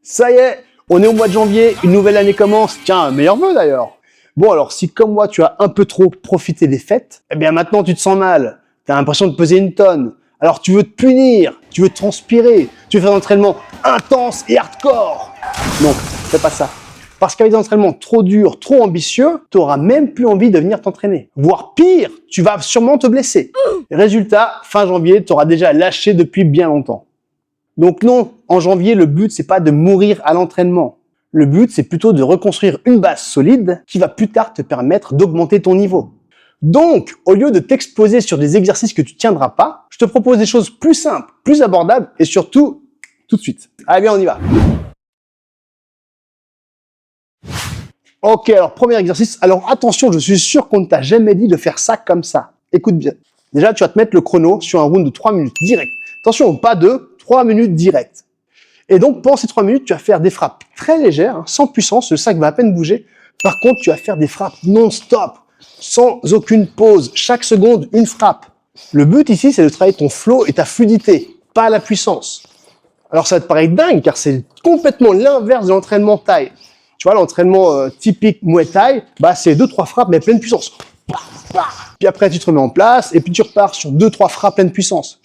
Ça y est, on est au mois de janvier, une nouvelle année commence. Tiens, meilleur vœu d'ailleurs. Bon alors, si comme moi, tu as un peu trop profité des fêtes, eh bien maintenant tu te sens mal. Tu as l'impression de peser une tonne. Alors tu veux te punir, tu veux transpirer, tu veux faire un entraînement intense et hardcore. Non, fais pas ça. Parce qu'avec des entraînements trop durs, trop ambitieux, tu n'auras même plus envie de venir t'entraîner. Voire pire, tu vas sûrement te blesser. Résultat, fin janvier, tu auras déjà lâché depuis bien longtemps. Donc non, en janvier, le but, c'est pas de mourir à l'entraînement. Le but, c'est plutôt de reconstruire une base solide qui va plus tard te permettre d'augmenter ton niveau. Donc, au lieu de t'exposer sur des exercices que tu tiendras pas, je te propose des choses plus simples, plus abordables et surtout, tout de suite. Allez bien, on y va. Ok, alors premier exercice. Alors attention, je suis sûr qu'on ne t'a jamais dit de faire ça comme ça. Écoute bien. Déjà, tu vas te mettre le chrono sur un round de 3 minutes direct. Attention, pas de 3 minutes direct. Et donc, pendant ces 3 minutes, tu vas faire des frappes très légères, sans puissance, le sac va à peine bouger. Par contre, tu vas faire des frappes non-stop, sans aucune pause. Chaque seconde, une frappe. Le but ici, c'est de travailler ton flow et ta fluidité, pas la puissance. Alors, ça va te paraître dingue, car c'est complètement l'inverse de l'entraînement taille. Tu vois, l'entraînement typique Muay Thai, bah, c'est 2-3 frappes, mais pleine puissance. Puis après, tu te remets en place, et puis tu repars sur 2-3 frappes pleine puissance.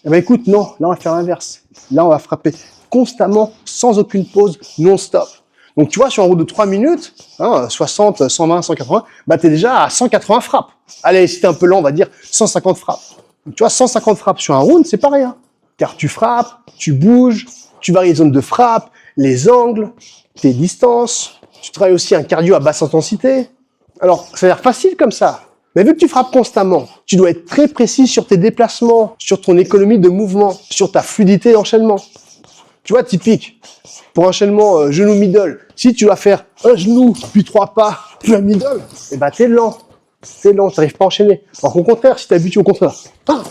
Eh ben écoute, non, là, on va faire l'inverse. Là, on va frapper constamment, sans aucune pause, non-stop. Donc, tu vois, sur un round de 3 minutes, 60, 120, 180, bah, t'es déjà à 180 frappes. Allez, si t'es un peu lent, on va dire 150 frappes. Donc, tu vois, 150 frappes sur un round, c'est pas rien. Car tu frappes, tu bouges, tu varies les zones de frappe, les angles, tes distances. Tu travailles aussi un cardio à basse intensité. Alors, ça a l'air facile comme ça. Mais vu que tu frappes constamment, tu dois être très précis sur tes déplacements, sur ton économie de mouvement, sur ta fluidité d'enchaînement. Tu vois, typique, pour enchaînement genou-middle, si tu vas faire un genou, puis 3 pas, puis un middle, eh ben t'es lent. Tu n'arrives pas à enchaîner. Alors qu'au contraire, si tu es habitué au contraire, ben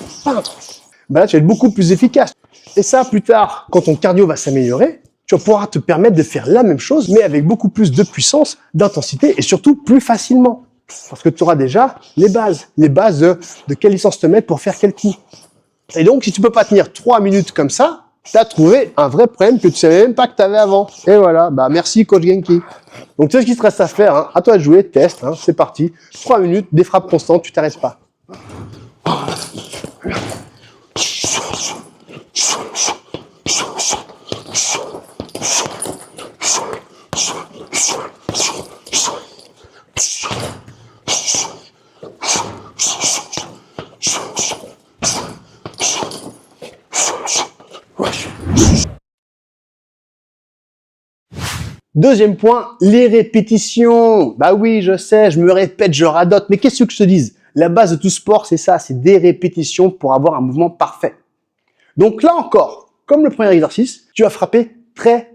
là, tu vas être beaucoup plus efficace. Et ça, plus tard, quand ton cardio va s'améliorer, tu vas pouvoir te permettre de faire la même chose, mais avec beaucoup plus de puissance, d'intensité et surtout plus facilement. Parce que tu auras déjà les bases de quelle licence te mettre pour faire quel coup. Et donc, si tu peux pas tenir 3 minutes comme ça, tu as trouvé un vrai problème que tu savais même pas que tu avais avant. Et voilà, bah merci coach Genki. Donc, tu sais ce qu'il te reste à faire, hein. À toi de jouer, teste, hein. C'est parti. 3 minutes, des frappes constantes, tu t'arrêtes pas. Deuxième point, les répétitions. Bah oui, je sais, je me répète, je radote, mais qu'est-ce que je te dise? La base de tout sport, c'est ça, c'est des répétitions pour avoir un mouvement parfait. Donc là encore, comme le premier exercice, tu vas frapper très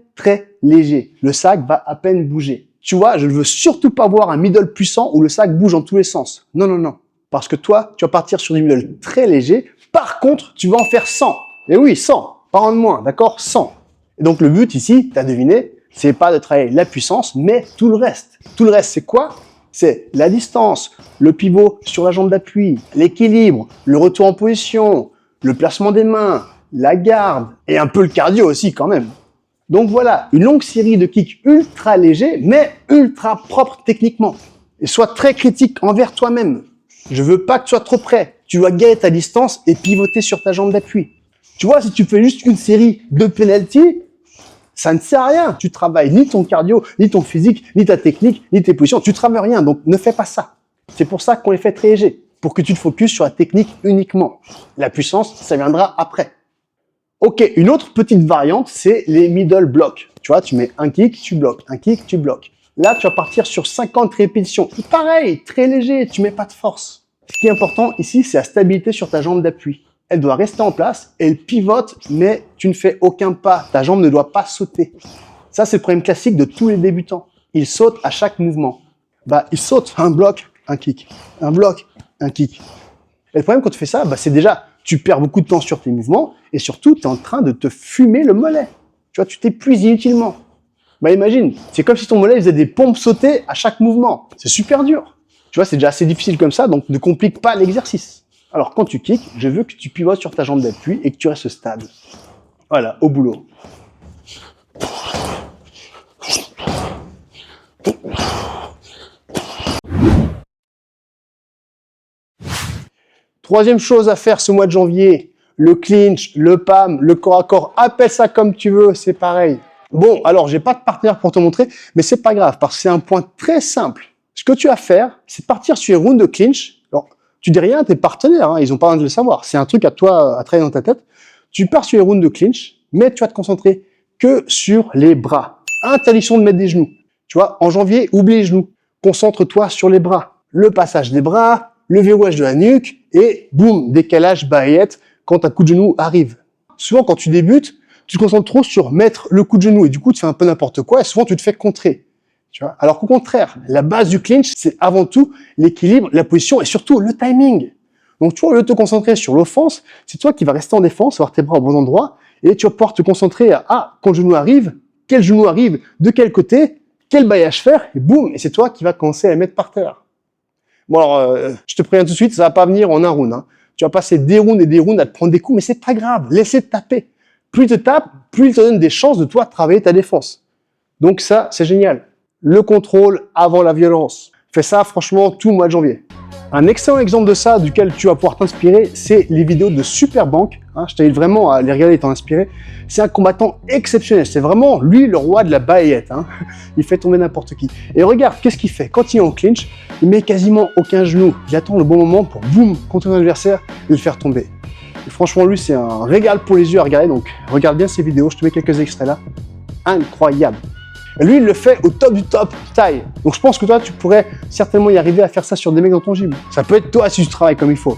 léger. Le sac va à peine bouger. Tu vois, je ne veux surtout pas voir un middle puissant où le sac bouge dans tous les sens. Non. Parce que toi, tu vas partir sur du middle très léger. Par contre, tu vas en faire 100. Et oui, 100. Pas en moins, d'accord? 100. Et donc le but ici, tu as deviné, c'est pas de travailler la puissance, mais tout le reste. Tout le reste, c'est quoi? C'est la distance, le pivot sur la jambe d'appui, l'équilibre, le retour en position, le placement des mains, la garde et un peu le cardio aussi quand même. Donc voilà, une longue série de kicks ultra légers, mais ultra propres techniquement. Et sois très critique envers toi-même. Je veux pas que tu sois trop près. Tu dois gagner ta distance et pivoter sur ta jambe d'appui. Tu vois, si tu fais juste une série de penalty, ça ne sert à rien. Tu travailles ni ton cardio, ni ton physique, ni ta technique, ni tes positions. Tu travailles rien, donc ne fais pas ça. C'est pour ça qu'on les fait très légers, pour que tu te focuses sur la technique uniquement. La puissance, ça viendra après. Ok, une autre petite variante, c'est les middle blocks. Tu vois, tu mets un kick, tu bloques, un kick, tu bloques. Là, tu vas partir sur 50 répétitions. Pareil, très léger, tu mets pas de force. Ce qui est important ici, c'est la stabilité sur ta jambe d'appui. Elle doit rester en place, elle pivote, mais tu ne fais aucun pas. Ta jambe ne doit pas sauter. Ça, c'est le problème classique de tous les débutants. Ils sautent à chaque mouvement. Bah, ils sautent un bloc, un kick. Un bloc, un kick. Et le problème quand tu fais ça, bah, c'est déjà, tu perds beaucoup de temps sur tes mouvements et surtout, tu es en train de te fumer le mollet. Tu vois, tu t'épuises inutilement. Bah, imagine, c'est comme si ton mollet faisait des pompes sautées à chaque mouvement. C'est super dur. Tu vois, c'est déjà assez difficile comme ça, donc ne complique pas l'exercice. Alors, quand tu kicks, je veux que tu pivotes sur ta jambe d'appui et que tu restes stable. Voilà, au boulot. Troisième chose à faire ce mois de janvier, le clinch, le PAM, le corps à corps, appelle ça comme tu veux, c'est pareil. Bon, alors j'ai pas de partenaire pour te montrer, mais c'est pas grave parce que c'est un point très simple. Ce que tu as à faire, c'est partir sur les rounds de clinch. Alors, tu dis rien à tes partenaires, hein, ils ont pas besoin de le savoir. C'est un truc à toi à travailler dans ta tête. Tu pars sur les rounds de clinch, mais tu vas te concentrer que sur les bras. Interdiction de mettre des genoux. Tu vois, en janvier, oublie les genoux. Concentre-toi sur les bras. Le passage des bras, le verrouillage de la nuque et boum, décalage, baillette quand un coup de genou arrive. Souvent, quand tu débutes, tu te concentres trop sur mettre le coup de genou et du coup, tu fais un peu n'importe quoi et souvent, tu te fais contrer. Tu vois, alors qu'au contraire, la base du clinch, c'est avant tout l'équilibre, la position et surtout le timing. Donc, tu vois, au lieu de te concentrer sur l'offense, c'est toi qui vas rester en défense, avoir tes bras au bon endroit et tu vas pouvoir te concentrer à, quand le genou arrive, quel genou arrive, de quel côté, quel baillage faire et boum, et c'est toi qui vas commencer à les mettre par terre. Bon alors, je te préviens tout de suite, ça va pas venir en un round. Hein. Tu vas passer des rounds et des rounds à te prendre des coups, mais c'est pas grave, laissez te taper. Plus il te tape, plus il te donne des chances de toi travailler ta défense. Donc ça, c'est génial. Le contrôle avant la violence. Fais ça franchement tout le mois de janvier. Un excellent exemple de ça, duquel tu vas pouvoir t'inspirer, c'est les vidéos de Superbank. Hein, je t'invite vraiment à les regarder et t'en inspirer. C'est un combattant exceptionnel. C'est vraiment lui le roi de la baillette. Hein. Il fait tomber n'importe qui. Et regarde, qu'est-ce qu'il fait? Quand il est en clinch, il met quasiment aucun genou. Il attend le bon moment pour boum, contre un adversaire et le faire tomber. Et franchement, lui, c'est un régal pour les yeux à regarder. Donc, regarde bien ces vidéos. Je te mets quelques extraits là. Incroyable. Et lui, il le fait au top du top taille. Donc je pense que toi, tu pourrais certainement y arriver à faire ça sur des mecs dans ton gym. Ça peut être toi si tu travailles comme il faut.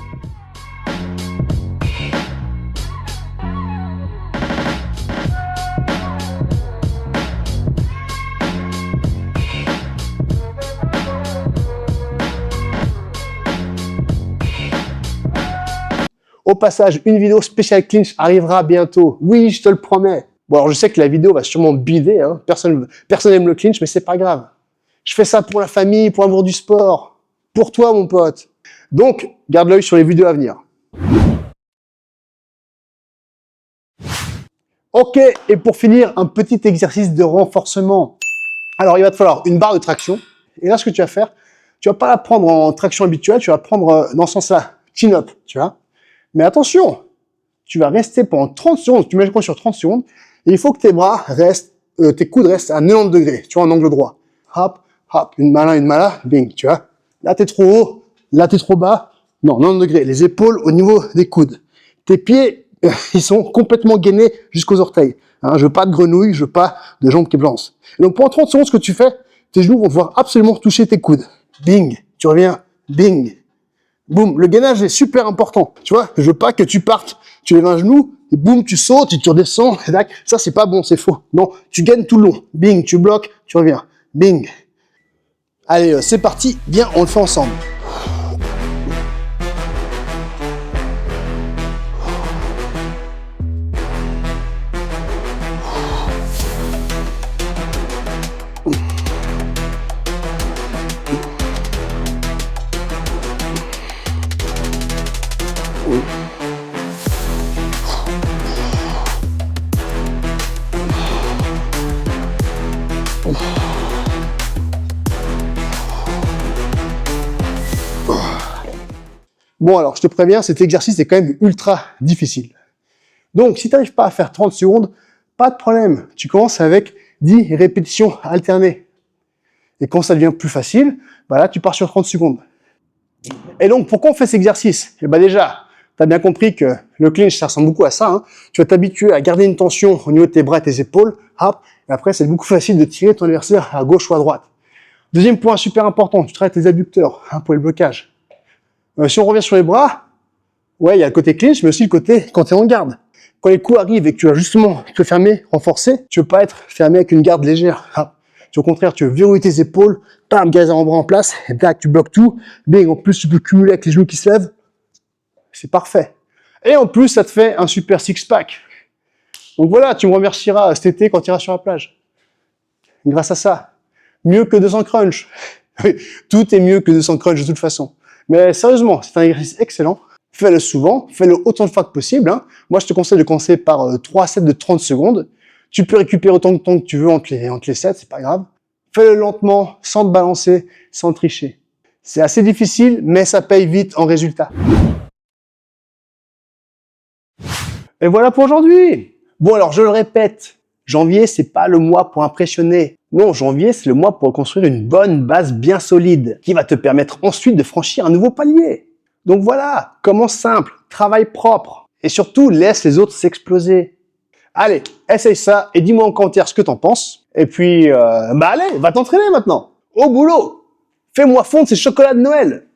Au passage, une vidéo spéciale clinch arrivera bientôt. Oui, je te le promets. Bon, alors je sais que la vidéo va sûrement bider, hein. Personne n'aime le clinch, mais c'est pas grave. Je fais ça pour la famille, pour l'amour du sport. Pour toi, mon pote. Donc, garde l'œil sur les vidéos à venir. Ok, et pour finir, un petit exercice de renforcement. Alors, il va te falloir une barre de traction. Et là, ce que tu vas faire, tu vas pas la prendre en traction habituelle, tu vas la prendre dans ce sens-là, chin-up, tu vois. Mais attention, tu vas rester pendant 30 secondes, tu mets le point sur 30 secondes, et il faut que tes bras restent, tes coudes restent à 90 degrés, tu vois, en angle droit. Hop, hop, une malin, bing, tu vois. Là, t'es trop haut, là, t'es trop bas. Non, 90 degrés. Les épaules au niveau des coudes. Tes pieds, ils sont complètement gainés jusqu'aux orteils. Hein, je veux pas de grenouilles, je veux pas de jambes qui balancent. Et donc, pendant 30 secondes, ce que tu fais, tes genoux vont devoir absolument toucher tes coudes. Bing, tu reviens, bing. Boum, le gainage est super important. Tu vois, je veux pas que tu partes, tu lèves un genou, et boum, tu sautes, et tu redescends, et tac. Ça, c'est pas bon, c'est faux. Non, tu gaines tout le long. Bing, tu bloques, tu reviens. Bing. Allez, c'est parti. Viens, on le fait ensemble. Bon, alors, je te préviens, cet exercice est quand même ultra difficile. Donc, si tu n'arrives pas à faire 30 secondes, pas de problème. Tu commences avec 10 répétitions alternées. Et quand ça devient plus facile, bah là, tu pars sur 30 secondes. Et donc, pourquoi on fait cet exercice? Eh ben déjà, tu as bien compris que le clinch, ça ressemble beaucoup à ça. Hein. Tu vas t'habituer à garder une tension au niveau de tes bras et tes épaules. Hop, et après, c'est beaucoup facile de tirer ton adversaire à gauche ou à droite. Deuxième point super important, tu travailles tes abducteurs hein, pour le blocage. Si on revient sur les bras, ouais, il y a le côté clinch, mais aussi le côté quand tu es en garde. Quand les coups arrivent et que tu vas justement te fermer, renforcer, tu veux pas être fermé avec une garde légère. Au contraire, tu veux verrouiller tes épaules, bam, gaz avant-bras en place, et tac, tu bloques tout. Bing, en plus, tu peux cumuler avec les genoux qui se lèvent. C'est parfait. Et en plus, ça te fait un super six-pack. Donc voilà, tu me remercieras cet été quand tu iras sur la plage. Grâce à ça. Mieux que 200 crunch. Tout est mieux que 200 crunch de toute façon. Mais sérieusement, c'est un exercice excellent. Fais-le souvent, fais-le autant de fois que possible. Hein. Moi, je te conseille de commencer par 3 sets de 30 secondes. Tu peux récupérer autant de temps que tu veux entre les sets, c'est pas grave. Fais-le lentement, sans te balancer, sans tricher. C'est assez difficile, mais ça paye vite en résultat. Et voilà pour aujourd'hui. Bon alors je le répète, janvier c'est pas le mois pour impressionner. Non, janvier c'est le mois pour construire une bonne base bien solide qui va te permettre ensuite de franchir un nouveau palier. Donc voilà, commence simple, travaille propre et surtout laisse les autres s'exploser. Allez, essaye ça et dis-moi en commentaire ce que t'en penses. Et puis, allez, va t'entraîner maintenant. Au boulot. Fais-moi fondre ces chocolats de Noël.